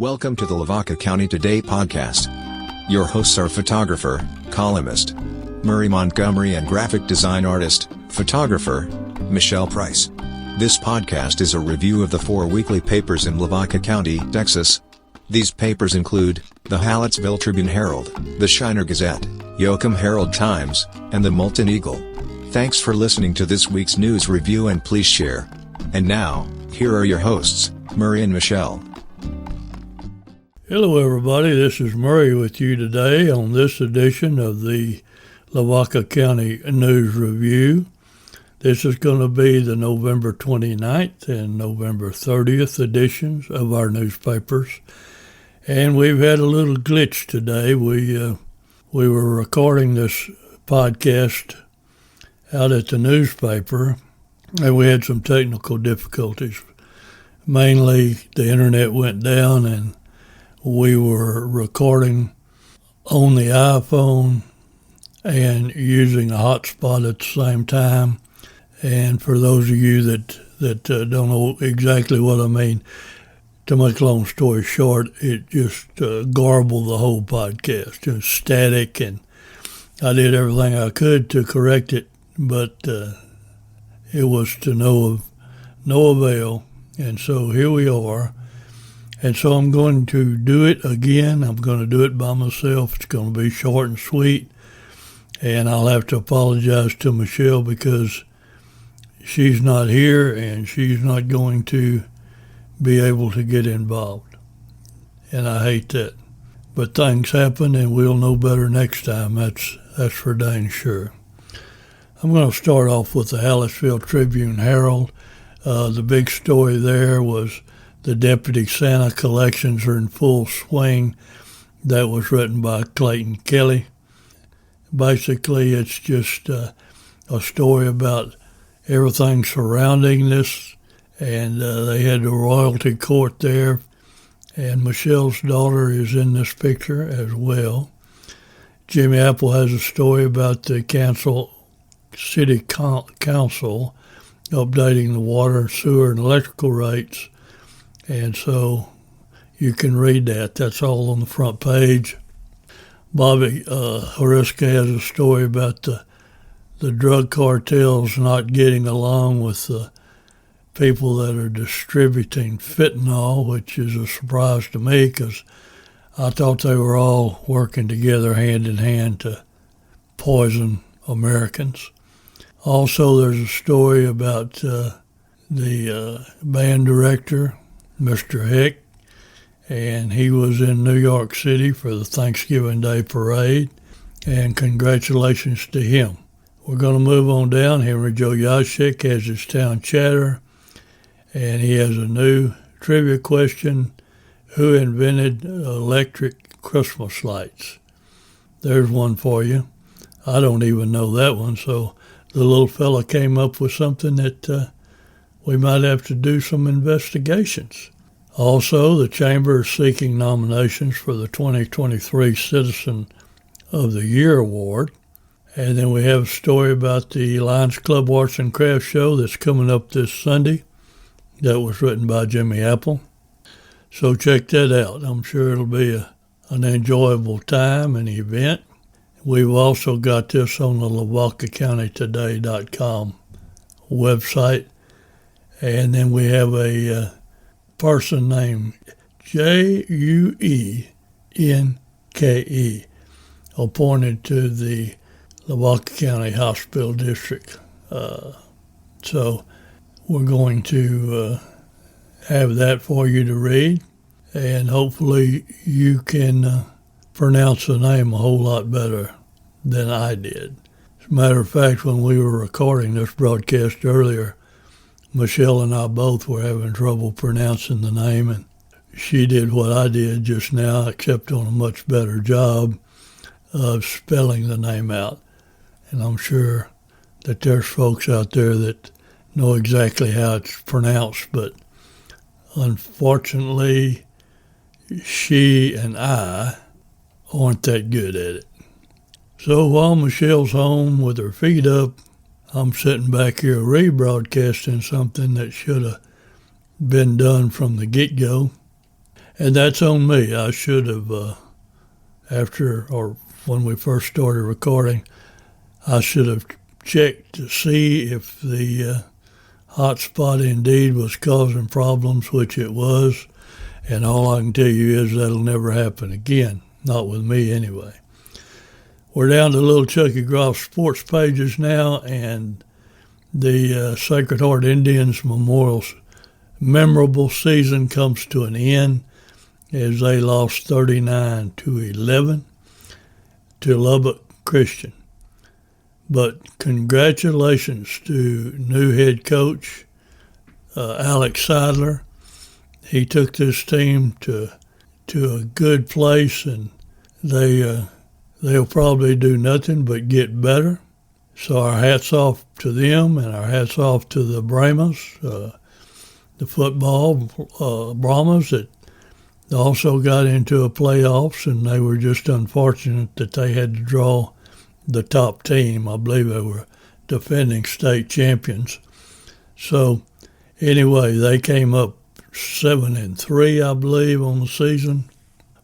Welcome to the Lavaca County Today podcast. Your hosts are photographer, columnist, Murray Montgomery and graphic design artist, photographer, Michelle Price. This podcast is a review of the 4 weekly papers in Lavaca County, Texas. These papers include the Hallettsville Tribune-Herald, the Shiner Gazette, Yoakum Herald-Times, and the Moulton Eagle. Thanks for listening to this week's news review and please share. And now, here are your hosts, Murray and Michelle. Hello everybody, this is Murray with you today on this edition of the Lavaca County News Review. This is going to be the November 29th and November 30th editions of our newspapers. And we've had a little glitch today. We were recording this podcast out at the newspaper and we had some technical difficulties. Mainly the internet went down and we were recording on the iPhone and using a hotspot at the same time. And for those of you that don't know exactly what I mean, to make a long story short, it just garbled the whole podcast, just static. And I did everything I could to correct it, but it was to no avail. And so here we are. And so I'm going to do it again. I'm going to do it by myself. It's going to be short and sweet. And I'll have to apologize to Michelle because she's not here and she's not going to be able to get involved. And I hate that. But things happen and we'll know better next time. That's for dang sure. I'm going to start off with the Hallettsville Tribune-Herald. The big story there was the Deputy Santa collections are in full swing. That was written by Clayton Kelly. Basically, it's just a story about everything surrounding this. And they had the royalty court there. And Michelle's daughter is in this picture as well. Jimmy Apple has a story about the city council updating the water, sewer, and electrical rates. And so you can read that. That's all on the front page. Bobby Horiska has a story about the drug cartels not getting along with the people that are distributing fentanyl, which is a surprise to me because I thought they were all working together hand in hand to poison Americans. Also, there's a story about the band director, Mr. Heck, and he was in New York City for the Thanksgiving Day Parade, and congratulations to him. We're going to move on down. Henry Joe Yashik has his town chatter, and he has a new trivia question. Who invented electric Christmas lights? There's one for you. I don't even know that one, so the little fella came up with something that we might have to do some investigations. Also, the Chamber is seeking nominations for the 2023 Citizen of the Year Award. And then we have a story about the Lions Club Arts and Crafts Show that's coming up this Sunday. That was written by Jimmy Apple. So check that out. I'm sure it'll be an enjoyable time and event. We've also got this on the LavacaCountyToday.com website. And then we have a person named Juenke appointed to the Lavaca County Hospital District. So we're going to have that for you to read, and hopefully you can pronounce the name a whole lot better than I did. As a matter of fact, when we were recording this broadcast earlier, Michelle and I both were having trouble pronouncing the name, and she did what I did just now, except on a much better job of spelling the name out. And I'm sure that there's folks out there that know exactly how it's pronounced, but unfortunately, she and I aren't that good at it. So while Michelle's home with her feet up, I'm sitting back here rebroadcasting something that should have been done from the get-go. And that's on me. I should have, when we first started recording, I should have checked to see if the hot spot indeed was causing problems, which it was. And all I can tell you is that'll never happen again. Not with me anyway. We're down to Little Chucky Groff sports pages now, and the Sacred Heart Indians Memorial's memorable season comes to an end as they lost 39-11 to Lubbock Christian. But congratulations to new head coach Alex Seidler. He took this team to a good place, and they'll probably do nothing but get better. So our hats off to them, and our hats off to the Brahmas, the football Brahmas that also got into a playoffs, and they were just unfortunate that they had to draw the top team. I believe they were defending state champions. So anyway, they came up 7-3, I believe, on the season.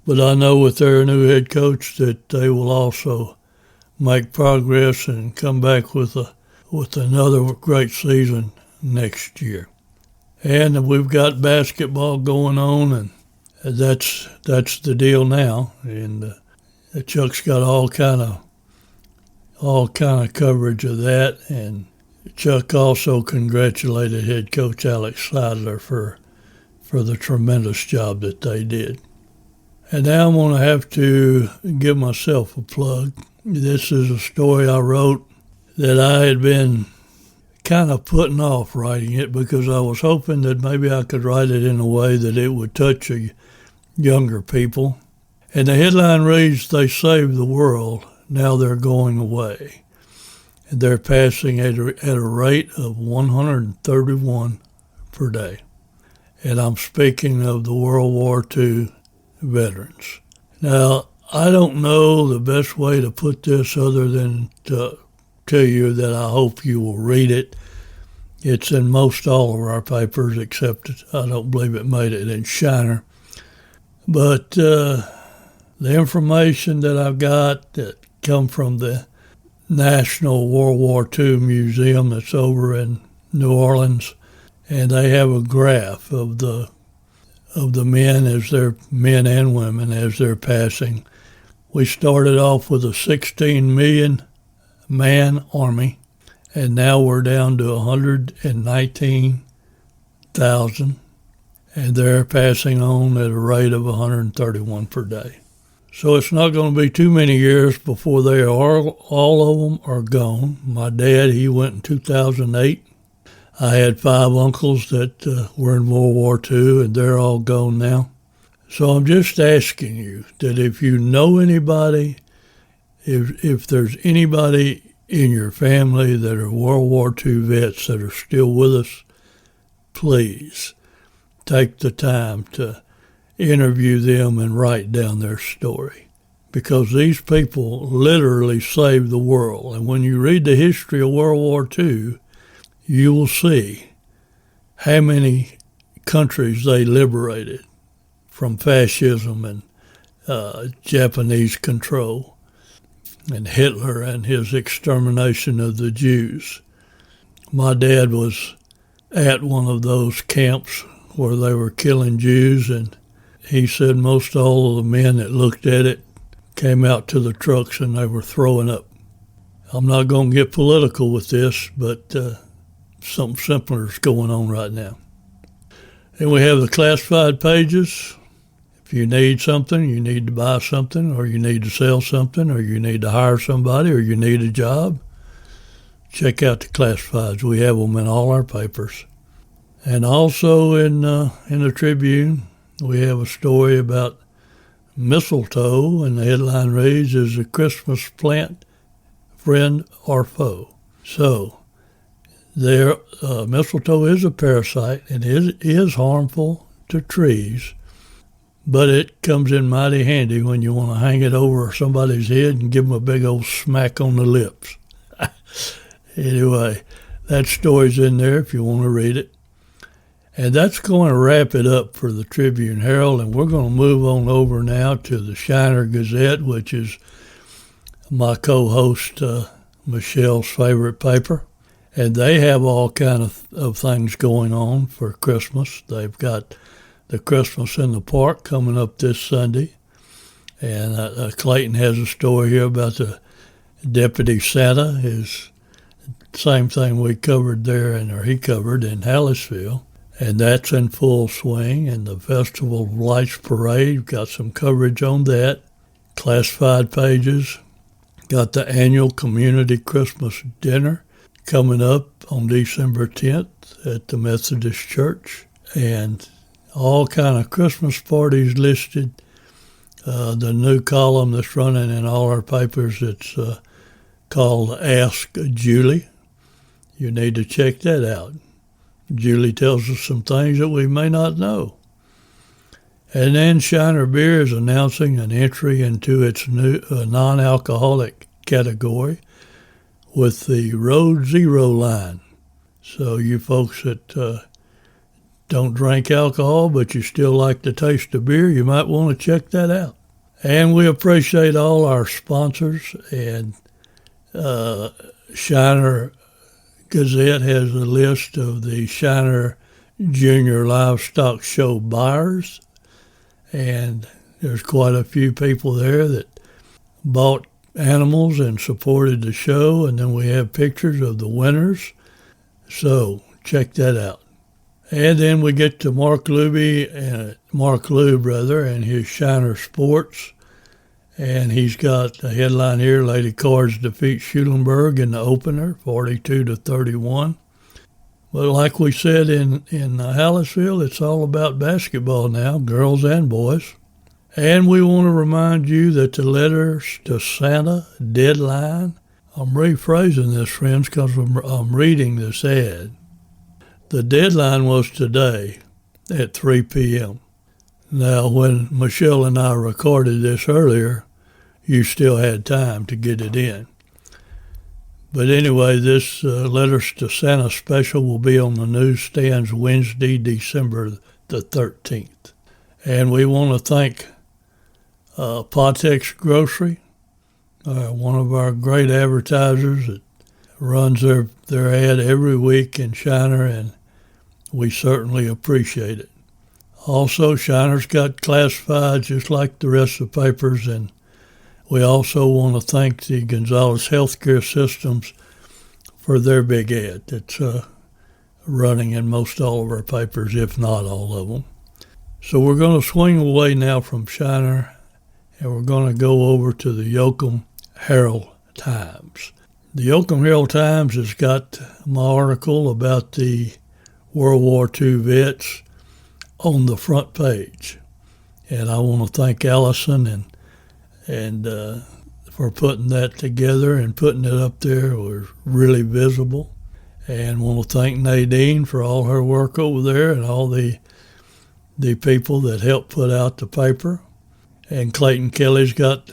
But I know with their new head coach that they will also make progress and come back with another great season next year. And we've got basketball going on, and that's the deal now. And Chuck's got all kind of coverage of that. And Chuck also congratulated head coach Alex Seidler for the tremendous job that they did. And now I'm going to have to give myself a plug. This is a story I wrote that I had been kind of putting off writing it because I was hoping that maybe I could write it in a way that it would touch younger people. And the headline reads, "They saved the world, now they're going away." And they're passing at a rate of 131 per day. And I'm speaking of the World War II veterans. Now, I don't know the best way to put this other than to tell you that I hope you will read it. It's in most all of our papers, except I don't believe it made it in Shiner. But the information that I've got that come from the National World War II Museum that's over in New Orleans, and they have a graph of the men and women as they're passing. We started off with a 16 million man army, and now we're down to 119,000, and they're passing on at a rate of 131 per day. So it's not going to be too many years before all of them are gone. My dad, he went in 2008. I had 5 uncles that were in World War II, and they're all gone now. So I'm just asking you that if you know anybody, if there's anybody in your family that are World War II vets that are still with us, please take the time to interview them and write down their story. Because these people literally saved the world. And when you read the history of World War II, you will see how many countries they liberated from fascism and Japanese control, and Hitler and his extermination of the Jews. My dad was at one of those camps where they were killing Jews, and he said most all of the men that looked at it came out to the trucks and they were throwing up. I'm not going to get political with this, but something simpler is going on right now. And we have the classified pages. If you need something, you need to buy something, or you need to sell something, or you need to hire somebody, or you need a job, check out the classifieds. We have them in all our papers. And also in the Tribune, we have a story about mistletoe, and the headline reads, "Is a Christmas plant friend or foe?" So, mistletoe is a parasite and is harmful to trees, but it comes in mighty handy when you want to hang it over somebody's head and give them a big old smack on the lips. Anyway, that story's in there if you want to read it. And that's going to wrap it up for the Tribune Herald, and we're going to move on over now to the Shiner Gazette, which is my co-host Michelle's favorite paper. And they have all kind of things going on for Christmas. They've got the Christmas in the Park coming up this Sunday. And Clayton has a story here about the Deputy Santa. Is same thing we covered there, or he covered in Hallisville. And that's in full swing. And the Festival of Lights Parade, got some coverage on that. Classified pages. Got the annual Community Christmas Dinner coming up on December 10th at the Methodist Church. And all kind of Christmas parties listed. The new column that's running in all our papers, it's called Ask Julie. You need to check that out. Julie tells us some things that we may not know. And then Shiner Beer is announcing an entry into its new non-alcoholic category with the Road Zero line. So you folks that don't drink alcohol but you still like the taste of beer, you might want to check that out. And we appreciate all our sponsors, and Shiner Gazette has a list of the Shiner Junior Livestock Show buyers, and there's quite a few people there that bought animals and supported the show, and then we have pictures of the winners, so check that out. And then we get to Mark Lube and his Shiner Sports, and he's got a headline here: Lady Cards defeat Schulenburg in the opener, 42-31. But like we said in Hallisville, it's all about basketball now, girls and boys. And we want to remind you that the Letters to Santa deadline, I'm rephrasing this, friends, because I'm reading this ad. The deadline was today at 3 p.m. Now, when Michelle and I recorded this earlier, you still had time to get it in. But anyway, this Letters to Santa special will be on the newsstands Wednesday, December the 13th. And we want to thank Patek's Grocery, one of our great advertisers that runs their ad every week in Shiner, and we certainly appreciate it. Also, Shiner's got classifieds just like the rest of the papers, and we also want to thank the Gonzales Healthcare Systems for their big ad that's running in most all of our papers, if not all of them. So we're going to swing away now from Shiner, and we're going to go over to the Yoakum Herald Times. The Yoakum Herald Times has got my article about the World War II vets on the front page. And I want to thank Allison and for putting that together and putting it up there. It was really visible. And want to thank Nadine for all her work over there and all the people that helped put out the paper. And Clayton Kelly's got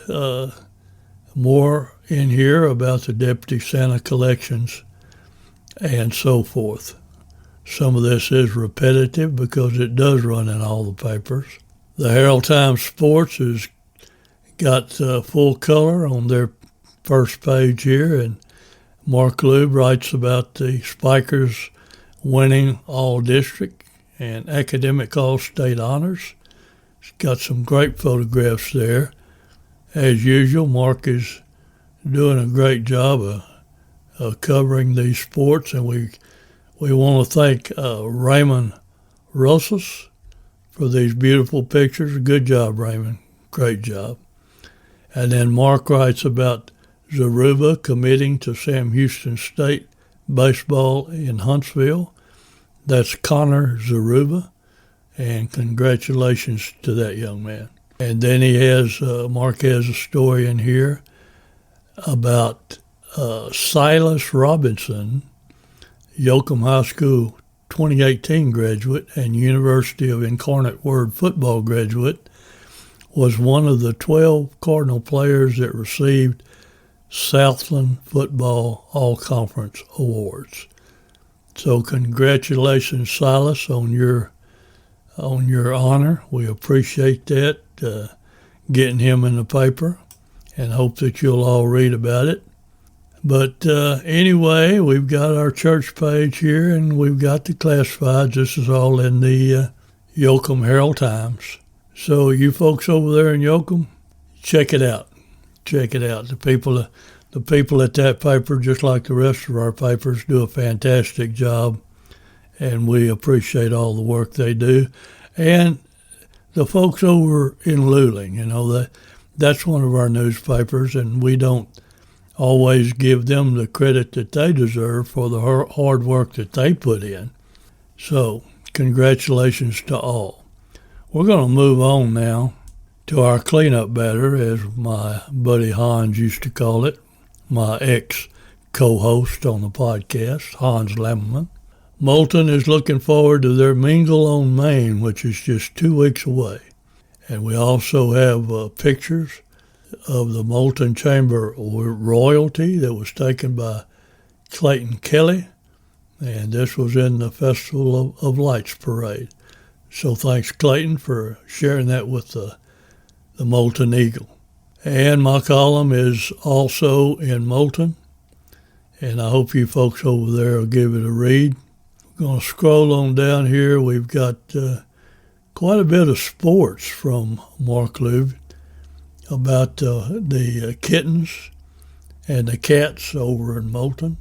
more in here about the Deputy Santa collections and so forth. Some of this is repetitive because it does run in all the papers. The Herald Times Sports has got full color on their first page here, and Mark Lube writes about the Spikers winning all district and academic all-state honors. It's got some great photographs there. As usual, Mark is doing a great job of covering these sports, and we want to thank Raymond Rosas for these beautiful pictures. Good job, Raymond. Great job. And then Mark writes about Zaruba committing to Sam Houston State baseball in Huntsville. That's Connor Zaruba, and congratulations to that young man. And then Mark has a story in here about Silas Robinson, Yoakum High School 2018 graduate and University of Incarnate Word football graduate, was one of the 12 Cardinal players that received Southland Football All-Conference Awards. So congratulations, Silas, on your honor. We appreciate that, getting him in the paper, and hope that you'll all read about it. But anyway, we've got our church page here, and we've got the classifieds. This is all in the Yoakum Herald Times. So you folks over there in Yoakum, check it out. Check it out. The people at that paper, just like the rest of our papers, do a fantastic job, and we appreciate all the work they do. And the folks over in Luling, that's one of our newspapers, and we don't always give them the credit that they deserve for the hard work that they put in. So congratulations to all. We're going to move on now to our cleanup batter, as my buddy Hans used to call it, my ex-co-host on the podcast, Hans Lammerman. Moulton is looking forward to their Mingle on Main, which is just 2 weeks away. And we also have pictures of the Moulton Chamber royalty that was taken by Clayton Kelly, and this was in the Festival of Lights parade. So thanks, Clayton, for sharing that with the Moulton Eagle. And my column is also in Moulton, and I hope you folks over there will give it a read. We're going to scroll on down here. We've got quite a bit of sports from Mark Lube about the kittens and the cats over in Moulton.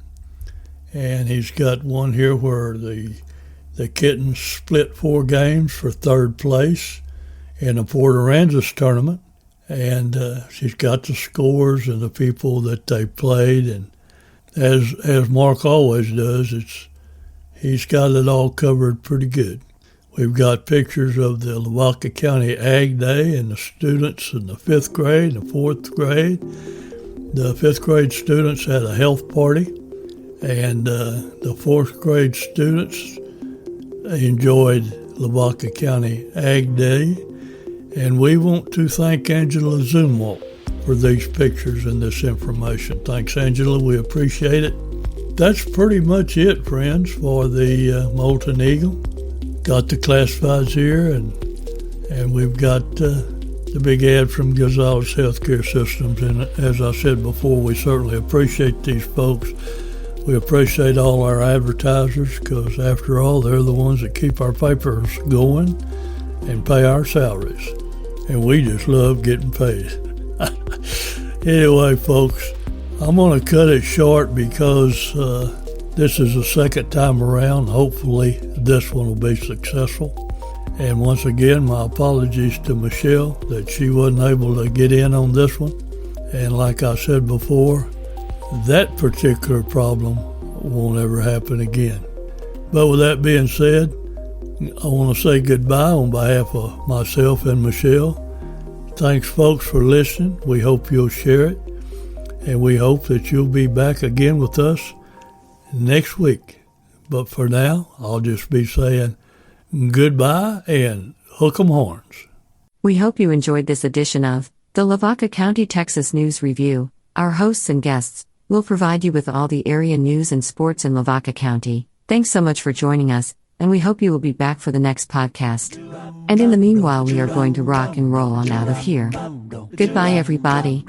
And he's got one here where the kittens split 4 games for 3rd place in the Port Aransas tournament. And she's got the scores and the people that they played. And as Mark always does, he's got it all covered pretty good. We've got pictures of the Lavaca County Ag Day and the students in the 5th grade and the 4th grade. The 5th grade students had a health party, and the 4th grade students enjoyed Lavaca County Ag Day. And we want to thank Angela Zumwalt for these pictures and this information. Thanks, Angela. We appreciate it. That's pretty much it, friends, for the Moulton Eagle. Got the classifieds here, and we've got the big ad from Gonzalez Healthcare Systems. And as I said before, we certainly appreciate these folks. We appreciate all our advertisers, because after all, they're the ones that keep our papers going and pay our salaries. And we just love getting paid. Anyway, folks, I'm going to cut it short because this is the second time around. Hopefully this one will be successful. And once again, my apologies to Michelle that she wasn't able to get in on this one. And like I said before, that particular problem won't ever happen again. But with that being said, I want to say goodbye on behalf of myself and Michelle. Thanks, folks, for listening. We hope you'll share it, and we hope that you'll be back again with us next week. But for now, I'll just be saying goodbye and hook 'em horns. We hope you enjoyed this edition of the Lavaca County, Texas News Review. Our hosts and guests will provide you with all the area news and sports in Lavaca County. Thanks so much for joining us, and we hope you will be back for the next podcast. And in the meanwhile, we are going to rock and roll on out of here. Goodbye, everybody.